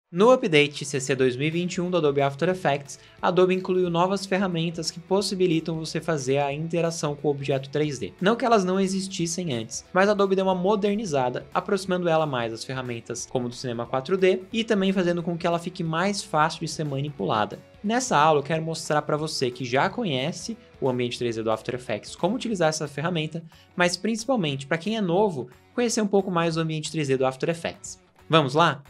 No update CC 2021 do Adobe After Effects, a Adobe incluiu novas ferramentas que possibilitam você fazer a interação com o objeto 3D. Não que elas não existissem antes, mas a Adobe deu uma modernizada, aproximando ela mais das ferramentas como do Cinema 4D e também fazendo com que ela fique mais fácil de ser manipulada. Nessa aula eu quero mostrar para você que já conhece o ambiente 3D do After Effects como utilizar essa ferramenta, mas principalmente para quem é novo, conhecer um pouco mais do ambiente 3D do After Effects. Vamos lá?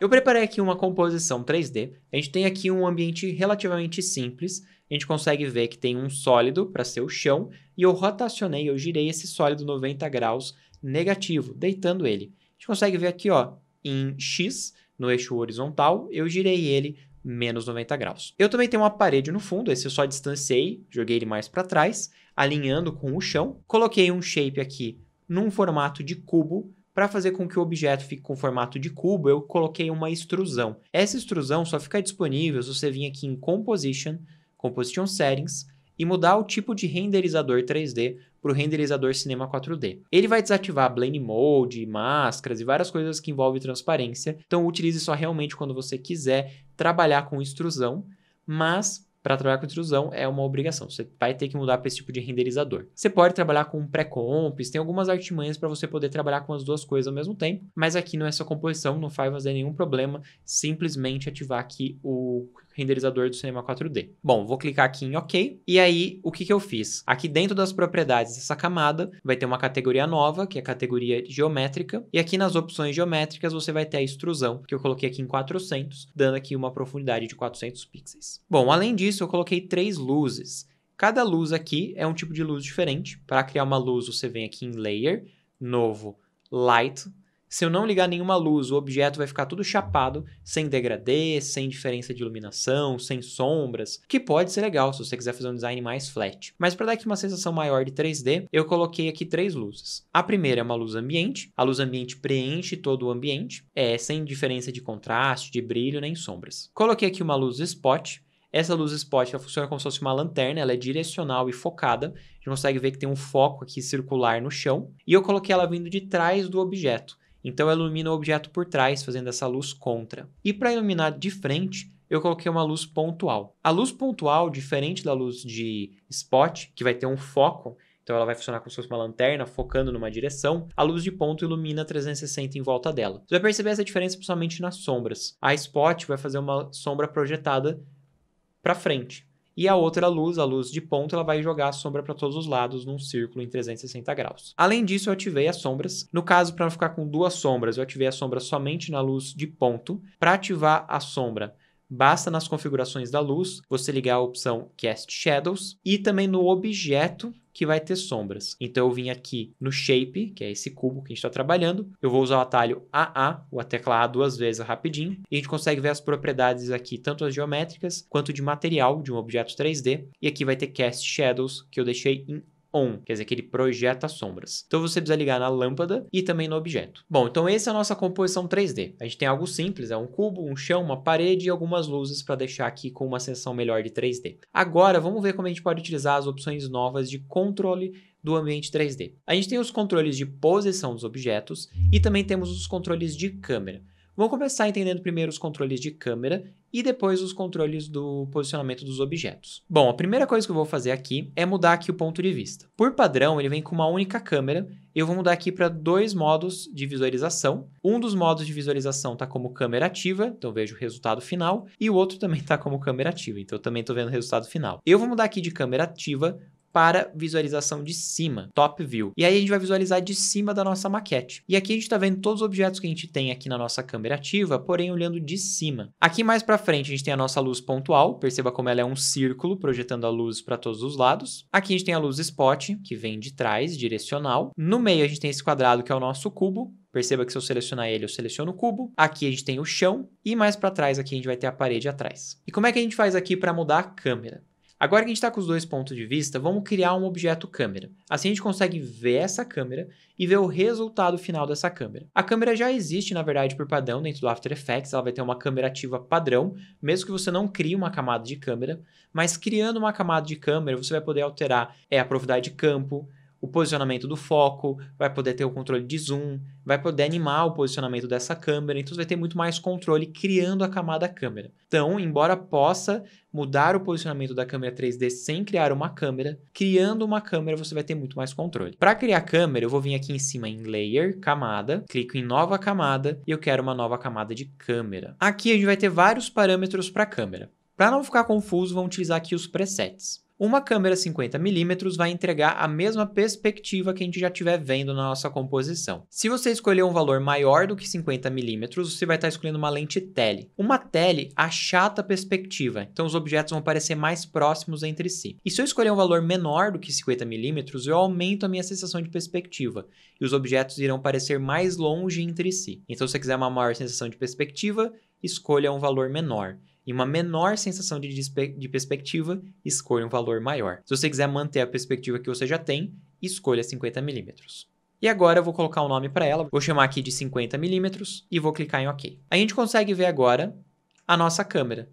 Eu preparei aqui uma composição 3D, a gente tem aqui um ambiente relativamente simples, a gente consegue ver que tem um sólido para ser o chão, e eu rotacionei, eu girei esse sólido 90 graus negativo, deitando ele. A gente consegue ver aqui, ó, em X, no eixo horizontal, eu girei ele menos 90 graus. Eu também tenho uma parede no fundo, esse eu só distanciei, joguei ele mais para trás, alinhando com o chão. Coloquei um shape aqui num formato de cubo. Para fazer com que o objeto fique com formato de cubo, eu coloquei uma extrusão. Essa extrusão só fica disponível se você vir aqui em Composition, Composition Settings, e mudar o tipo de renderizador 3D para o renderizador Cinema 4D. Ele vai desativar Blend Mode, máscaras e várias coisas que envolvem transparência, então utilize só realmente quando você quiser trabalhar com extrusão, mas para trabalhar com extrusão é uma obrigação, você vai ter que mudar para esse tipo de renderizador. Você pode trabalhar com pré-comps, tem algumas artimanhas para você poder trabalhar com as duas coisas ao mesmo tempo, mas aqui nessa composição não vai fazer nenhum problema, simplesmente ativar aqui o renderizador do Cinema 4D. Bom, vou clicar aqui em OK, e aí o que eu fiz? Aqui dentro das propriedades dessa camada vai ter uma categoria nova, que é a categoria geométrica, e aqui nas opções geométricas você vai ter a extrusão, que eu coloquei aqui em 400, dando aqui uma profundidade de 400 pixels. Bom, além disso eu coloquei 3 luzes. Cada luz aqui é um tipo de luz diferente. Para criar uma luz você vem aqui em Layer, Novo, Light. Se eu não ligar nenhuma luz, o objeto vai ficar tudo chapado, sem degradê, sem diferença de iluminação, sem sombras, que pode ser legal se você quiser fazer um design mais flat. Mas para dar aqui uma sensação maior de 3D, eu coloquei aqui 3 luzes. A primeira é uma luz ambiente. A luz ambiente preenche todo o ambiente, sem diferença de contraste, de brilho, nem sombras. Coloquei aqui uma luz spot. Essa luz spot ela funciona como se fosse uma lanterna, ela é direcional e focada. A gente consegue ver que tem um foco aqui circular no chão. E eu coloquei ela vindo de trás do objeto. Então ela ilumina o objeto por trás, fazendo essa luz contra. E para iluminar de frente, eu coloquei uma luz pontual. A luz pontual, diferente da luz de spot, que vai ter um foco, então ela vai funcionar como se fosse uma lanterna, focando numa direção, a luz de ponto ilumina 360 em volta dela. Você vai perceber essa diferença principalmente nas sombras. A spot vai fazer uma sombra projetada para frente. E a outra luz, a luz de ponto, ela vai jogar a sombra para todos os lados num círculo em 360 graus. Além disso, eu ativei as sombras. No caso, para não ficar com duas sombras, eu ativei a sombra somente na luz de ponto. Para ativar a sombra, basta nas configurações da luz você ligar a opção Cast Shadows e também no objeto que vai ter sombras. Então eu vim aqui no Shape, que é esse cubo que a gente está trabalhando. Eu vou usar o atalho AA, a tecla A 2 vezes rapidinho. E a gente consegue ver as propriedades aqui, tanto as geométricas quanto de material de um objeto 3D. E aqui vai ter Cast Shadows, que eu deixei em On, quer dizer que ele projeta sombras. Então você precisa ligar na lâmpada e também no objeto. Bom, então essa é a nossa composição 3D. A gente tem algo simples, é um cubo, um chão, uma parede e algumas luzes para deixar aqui com uma sensação melhor de 3D. Agora vamos ver como a gente pode utilizar as opções novas de controle do ambiente 3D. A gente tem os controles de posição dos objetos e também temos os controles de câmera. Vamos começar entendendo primeiro os controles de câmera e depois os controles do posicionamento dos objetos. Bom, a primeira coisa que eu vou fazer aqui é mudar aqui o ponto de vista. Por padrão, ele vem com uma única câmera. Eu vou mudar aqui para 2 modos de visualização. Um dos modos de visualização está como câmera ativa, então eu vejo o resultado final, e o outro também está como câmera ativa, então eu também estou vendo o resultado final. Eu vou mudar aqui de câmera ativa para visualização de cima, Top View. E aí a gente vai visualizar de cima da nossa maquete. E aqui a gente está vendo todos os objetos que a gente tem aqui na nossa câmera ativa, porém olhando de cima. Aqui mais para frente a gente tem a nossa luz pontual, perceba como ela é um círculo, projetando a luz para todos os lados. Aqui a gente tem a luz spot, que vem de trás, direcional. No meio a gente tem esse quadrado que é o nosso cubo. Perceba que se eu selecionar ele, eu seleciono o cubo. Aqui a gente tem o chão e mais para trás aqui a gente vai ter a parede atrás. E como é que a gente faz aqui para mudar a câmera? Agora que a gente está com os dois pontos de vista, vamos criar um objeto câmera. Assim a gente consegue ver essa câmera e ver o resultado final dessa câmera. A câmera já existe, na verdade, por padrão dentro do After Effects. Ela vai ter uma câmera ativa padrão, mesmo que você não crie uma camada de câmera. Mas criando uma camada de câmera, você vai poder alterar a profundidade de campo, o posicionamento do foco, vai poder ter o controle de zoom, vai poder animar o posicionamento dessa câmera, então você vai ter muito mais controle criando a camada câmera. Então, embora possa mudar o posicionamento da câmera 3D sem criar uma câmera, criando uma câmera você vai ter muito mais controle. Para criar câmera, eu vou vir aqui em cima em Layer, Camada, clico em Nova Camada e eu quero uma nova camada de câmera. Aqui a gente vai ter vários parâmetros para a câmera. Para não ficar confuso, vamos utilizar aqui os presets. Uma câmera 50mm vai entregar a mesma perspectiva que a gente já estiver vendo na nossa composição. Se você escolher um valor maior do que 50mm, você vai estar escolhendo uma lente tele. Uma tele achata a perspectiva, então os objetos vão parecer mais próximos entre si. E se eu escolher um valor menor do que 50mm, eu aumento a minha sensação de perspectiva, e os objetos irão parecer mais longe entre si. Então, se você quiser uma maior sensação de perspectiva, escolha um valor menor. E uma menor sensação de perspectiva, escolha um valor maior. Se você quiser manter a perspectiva que você já tem, escolha 50mm. E agora eu vou colocar um nome para ela, vou chamar aqui de 50mm e vou clicar em OK. A gente consegue ver agora a nossa câmera.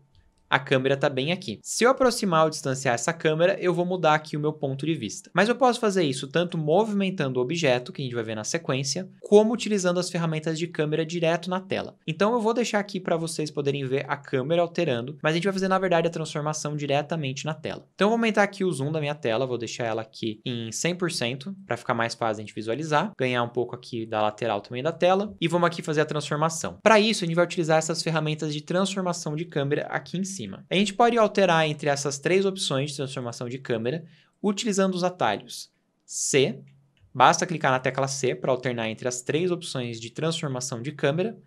A câmera está bem aqui. Se eu aproximar ou distanciar essa câmera, eu vou mudar aqui o meu ponto de vista. Mas eu posso fazer isso tanto movimentando o objeto, que a gente vai ver na sequência, como utilizando as ferramentas de câmera direto na tela. Então eu vou deixar aqui para vocês poderem ver a câmera alterando, mas a gente vai fazer na verdade a transformação diretamente na tela. Então eu vou aumentar aqui o zoom da minha tela, vou deixar ela aqui em 100% para ficar mais fácil a gente visualizar, ganhar um pouco aqui da lateral também da tela e vamos aqui fazer a transformação. Para isso a gente vai utilizar essas ferramentas de transformação de câmera aqui em cima. A gente pode alterar entre essas três opções de transformação de câmera utilizando os atalhos C, basta clicar na tecla C para alternar entre as três opções de transformação de câmera,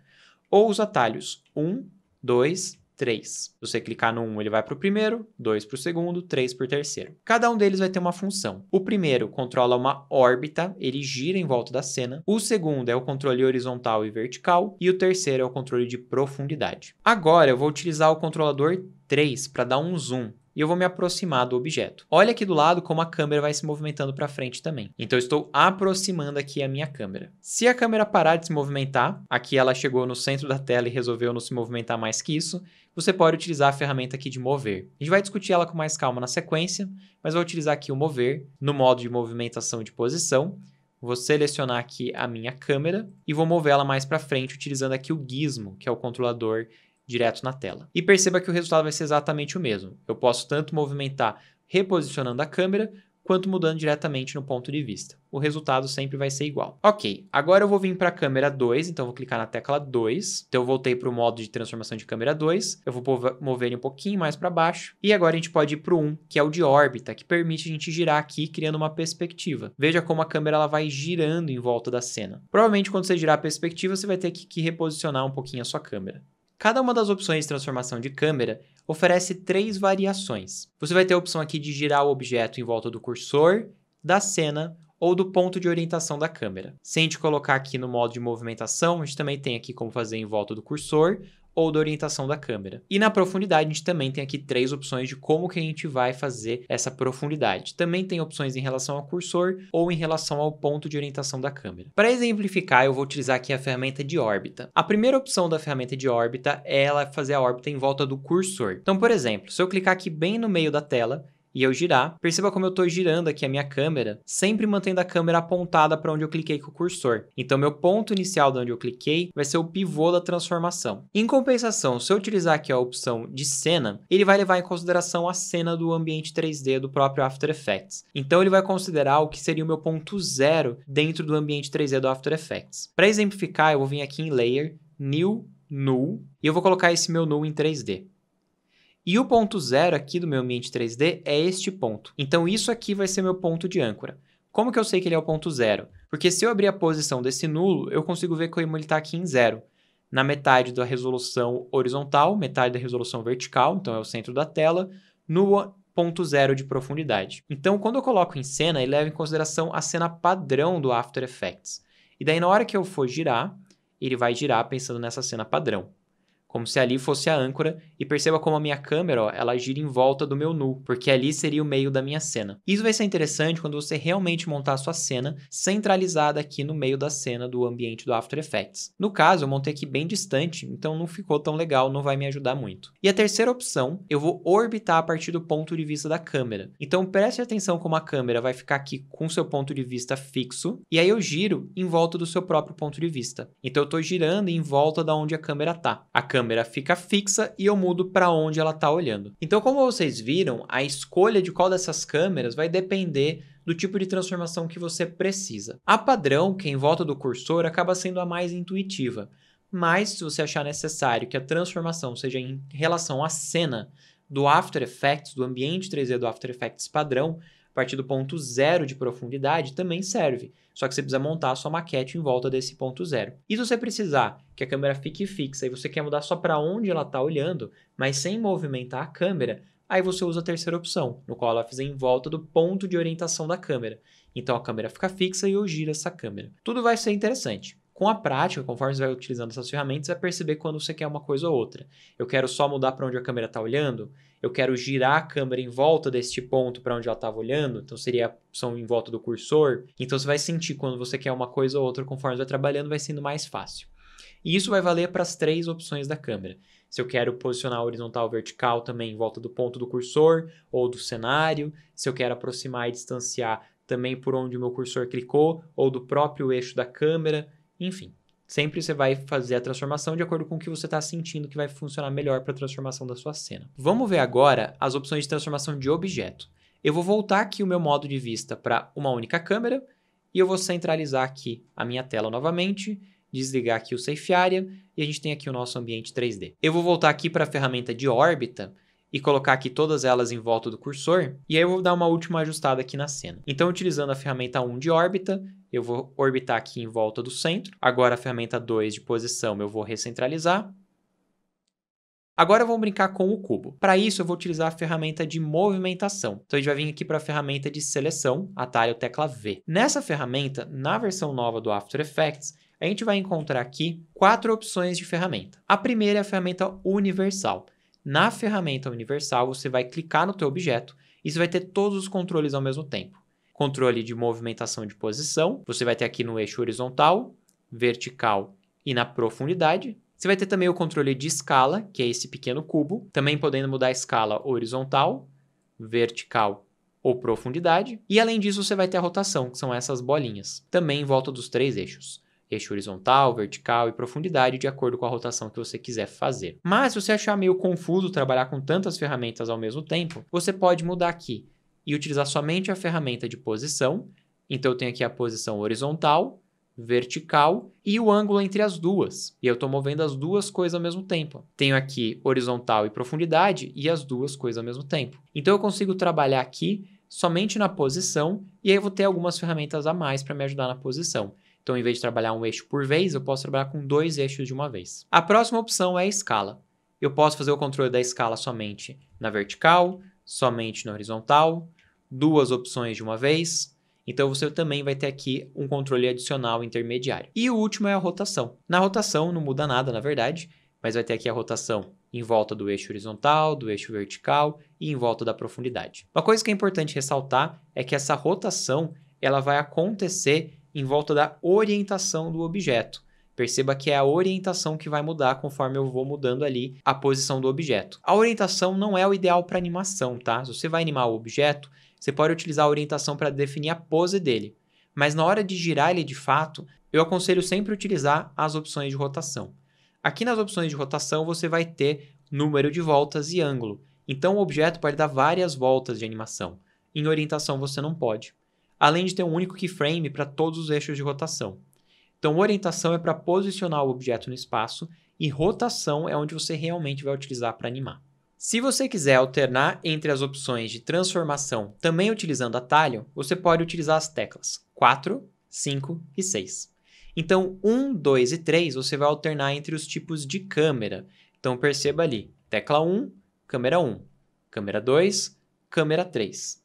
ou os atalhos 1, 2, 3. Se você clicar no 1, ele vai para o primeiro, 2 para o segundo, 3 para o terceiro. Cada um deles vai ter uma função. O primeiro controla uma órbita, ele gira em volta da cena. O segundo é o controle horizontal e vertical. E o terceiro é o controle de profundidade. Agora eu vou utilizar o controlador 3 para dar um zoom. E eu vou me aproximar do objeto. Olha aqui do lado como a câmera vai se movimentando para frente também. Então eu estou aproximando aqui a minha câmera. Se a câmera parar de se movimentar, aqui ela chegou no centro da tela e resolveu não se movimentar mais que isso, você pode utilizar a ferramenta aqui de mover. A gente vai discutir ela com mais calma na sequência, mas vou utilizar aqui o mover no modo de movimentação de posição. Vou selecionar aqui a minha câmera e vou mover ela mais para frente utilizando aqui o gizmo, que é o controlador direto na tela. E perceba que o resultado vai ser exatamente o mesmo. Eu posso tanto movimentar reposicionando a câmera, quanto mudando diretamente no ponto de vista. O resultado sempre vai ser igual. Ok, agora eu vou vir para a câmera 2, então eu vou clicar na tecla 2. Então eu voltei para o modo de transformação de câmera 2. Eu vou mover ele um pouquinho mais para baixo. E agora a gente pode ir para o 1, que é o de órbita, que permite a gente girar aqui, criando uma perspectiva. Veja como a câmera ela vai girando em volta da cena. Provavelmente quando você girar a perspectiva, você vai ter que reposicionar um pouquinho a sua câmera. Cada uma das opções de transformação de câmera oferece 3 variações. Você vai ter a opção aqui de girar o objeto em volta do cursor, da cena ou do ponto de orientação da câmera. Se a gente colocar aqui no modo de movimentação, a gente também tem aqui como fazer em volta do cursor ou da orientação da câmera. E na profundidade, a gente também tem aqui 3 opções de como que a gente vai fazer essa profundidade. Também tem opções em relação ao cursor ou em relação ao ponto de orientação da câmera. Para exemplificar, eu vou utilizar aqui a ferramenta de órbita. A primeira opção da ferramenta de órbita é ela fazer a órbita em volta do cursor. Então, por exemplo, se eu clicar aqui bem no meio da tela, e eu girar, perceba como eu estou girando aqui a minha câmera, sempre mantendo a câmera apontada para onde eu cliquei com o cursor. Então, meu ponto inicial de onde eu cliquei vai ser o pivô da transformação. Em compensação, se eu utilizar aqui a opção de cena, ele vai levar em consideração a cena do ambiente 3D do próprio After Effects. Então, ele vai considerar o que seria o meu ponto zero dentro do ambiente 3D do After Effects. Para exemplificar, eu vou vir aqui em Layer, New, Null, e eu vou colocar esse meu Null em 3D. E o ponto zero aqui do meu ambiente 3D é este ponto. Então, isso aqui vai ser meu ponto de âncora. Como que eu sei que ele é o ponto zero? Porque se eu abrir a posição desse nulo, eu consigo ver como ele está aqui em zero. Na metade da resolução horizontal, metade da resolução vertical, então é o centro da tela, no ponto zero de profundidade. Então, quando eu coloco em cena, ele leva em consideração a cena padrão do After Effects. E daí, na hora que eu for girar, ele vai girar pensando nessa cena padrão. como se ali fosse a âncora, e perceba como a minha câmera, ó, ela gira em volta do meu nu, porque ali seria o meio da minha cena. Isso vai ser interessante quando você realmente montar a sua cena centralizada aqui no meio da cena do ambiente do After Effects. No caso, eu montei aqui bem distante, então não ficou tão legal, não vai me ajudar muito. E a terceira opção, eu vou orbitar a partir do ponto de vista da câmera. Então preste atenção como a câmera vai ficar aqui com o seu ponto de vista fixo, e aí eu giro em volta do seu próprio ponto de vista. Então eu estou girando em volta da onde a câmera está. A câmera fica fixa e eu mudo para onde ela está olhando. Então, como vocês viram, a escolha de qual dessas câmeras vai depender do tipo de transformação que você precisa. A padrão, que é em volta do cursor, acaba sendo a mais intuitiva. Mas, se você achar necessário que a transformação seja em relação à cena do After Effects, do ambiente 3D do After Effects padrão, a partir do ponto 0 de profundidade, também serve. Só que você precisa montar a sua maquete em volta desse ponto 0. E se você precisar que a câmera fique fixa e você quer mudar só para onde ela está olhando, mas sem movimentar a câmera, aí você usa a terceira opção, no qual ela fizer em volta do ponto de orientação da câmera. Então a câmera fica fixa e eu giro essa câmera. Tudo vai ser interessante. Com a prática, conforme você vai utilizando essas ferramentas, você vai perceber quando você quer uma coisa ou outra. Eu quero só mudar para onde a câmera está olhando, eu quero girar a câmera em volta deste ponto para onde ela estava olhando, então seria a opção em volta do cursor. Então você vai sentir quando você quer uma coisa ou outra, conforme você vai trabalhando, vai sendo mais fácil. E isso vai valer para as três opções da câmera. Se eu quero posicionar horizontal ou vertical também em volta do ponto do cursor ou do cenário, se eu quero aproximar e distanciar também por onde o meu cursor clicou ou do próprio eixo da câmera, enfim. Sempre você vai fazer a transformação de acordo com o que você está sentindo que vai funcionar melhor para a transformação da sua cena. Vamos ver agora as opções de transformação de objeto. Eu vou voltar aqui o meu modo de vista para uma única câmera e eu vou centralizar aqui a minha tela novamente, desligar aqui o Safe Area e a gente tem aqui o nosso ambiente 3D. Eu vou voltar aqui para a ferramenta de órbita e colocar aqui todas elas em volta do cursor, e aí eu vou dar uma última ajustada aqui na cena. Então, utilizando a ferramenta 1 de órbita, eu vou orbitar aqui em volta do centro. Agora a ferramenta 2 de posição eu vou recentralizar. Agora vamos brincar com o cubo. Para isso, eu vou utilizar a ferramenta de movimentação. Então, a gente vai vir aqui para a ferramenta de seleção, atalho tecla V. Nessa ferramenta, na versão nova do After Effects, a gente vai encontrar aqui 4 opções de ferramenta. A primeira é a ferramenta universal. Na ferramenta universal, você vai clicar no teu objeto e você vai ter todos os controles ao mesmo tempo. Controle de movimentação de posição, você vai ter aqui no eixo horizontal, vertical e na profundidade. Você vai ter também o controle de escala, que é esse pequeno cubo, também podendo mudar a escala horizontal, vertical ou profundidade. E além disso, você vai ter a rotação, que são essas bolinhas, também em volta dos 3 eixos. Eixo horizontal, vertical e profundidade, de acordo com a rotação que você quiser fazer. Mas se você achar meio confuso trabalhar com tantas ferramentas ao mesmo tempo, você pode mudar aqui e utilizar somente a ferramenta de posição. Então eu tenho aqui a posição horizontal, vertical e o ângulo entre as duas. E eu estou movendo as duas coisas ao mesmo tempo. Tenho aqui horizontal e profundidade e as duas coisas ao mesmo tempo. Então eu consigo trabalhar aqui somente na posição e aí eu vou ter algumas ferramentas a mais para me ajudar na posição. Então, em vez de trabalhar um eixo por vez, eu posso trabalhar com 2 eixos de uma vez. A próxima opção é a escala. Eu posso fazer o controle da escala somente na vertical, somente na horizontal, 2 opções de uma vez. Então, você também vai ter aqui um controle adicional intermediário. E o último é a rotação. Na rotação, não muda nada, na verdade, mas vai ter aqui a rotação em volta do eixo horizontal, do eixo vertical e em volta da profundidade. Uma coisa que é importante ressaltar é que essa rotação ela vai acontecer em volta da orientação do objeto. Perceba que é a orientação que vai mudar conforme eu vou mudando ali a posição do objeto. A orientação não é o ideal para animação, tá? Se você vai animar o objeto, você pode utilizar a orientação para definir a pose dele. Mas na hora de girar ele de fato, eu aconselho sempre utilizar as opções de rotação. Aqui nas opções de rotação você vai ter número de voltas e ângulo. Então o objeto pode dar várias voltas de animação. Em orientação você não pode. Além de ter um único keyframe para todos os eixos de rotação. Então, orientação é para posicionar o objeto no espaço e rotação é onde você realmente vai utilizar para animar. Se você quiser alternar entre as opções de transformação também utilizando atalho, você pode utilizar as teclas 4, 5 e 6. Então, 1, 2 e 3 você vai alternar entre os tipos de câmera. Então, perceba ali, tecla 1, câmera 1, câmera 2, câmera 3.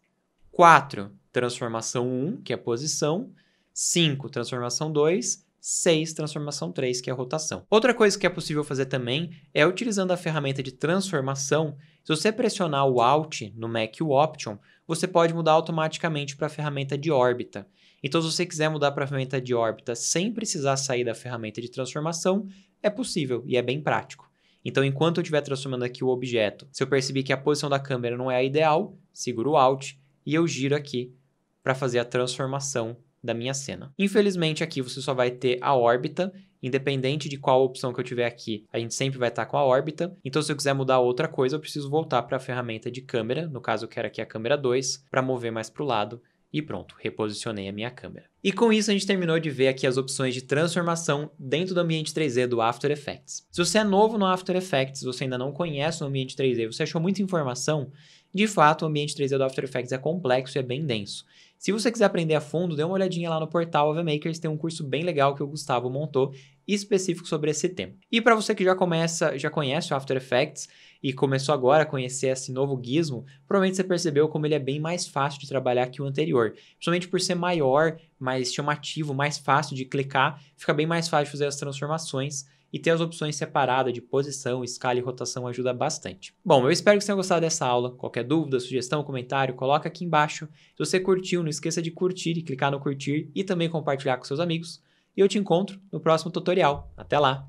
4, transformação 1, que é a posição. 5, transformação 2. 6, transformação 3, que é a rotação. Outra coisa que é possível fazer também é utilizando a ferramenta de transformação. Se você pressionar o Alt no Mac e o Option, você pode mudar automaticamente para a ferramenta de órbita. Então, se você quiser mudar para a ferramenta de órbita sem precisar sair da ferramenta de transformação, é possível e é bem prático. Então, enquanto eu estiver transformando aqui o objeto, se eu perceber que a posição da câmera não é a ideal, seguro o Alt e eu giro aqui para fazer a transformação da minha cena. Infelizmente, aqui você só vai ter a órbita, independente de qual opção que eu tiver aqui, a gente sempre vai estar com a órbita. Então, se eu quiser mudar outra coisa, eu preciso voltar para a ferramenta de câmera, no caso eu quero aqui a câmera 2, para mover mais para o lado. E pronto, reposicionei a minha câmera. E com isso a gente terminou de ver aqui as opções de transformação dentro do ambiente 3D do After Effects. Se você é novo no After Effects, você ainda não conhece o ambiente 3D, você achou muita informação, de fato o ambiente 3D do After Effects é complexo e é bem denso. Se você quiser aprender a fundo, dê uma olhadinha lá no portal AVMakers, tem um curso bem legal que o Gustavo montou, específico sobre esse tema. E para você que já conhece o After Effects e começou agora a conhecer esse novo gizmo, provavelmente você percebeu como ele é bem mais fácil de trabalhar que o anterior. Principalmente por ser maior, mais chamativo, mais fácil de clicar, fica bem mais fácil de fazer as transformações. E ter as opções separadas de posição, escala e rotação ajuda bastante. Bom, eu espero que você tenha gostado dessa aula. Qualquer dúvida, sugestão, comentário, coloca aqui embaixo. Se você curtiu, não esqueça de curtir e clicar no curtir e também compartilhar com seus amigos. E eu te encontro no próximo tutorial. Até lá!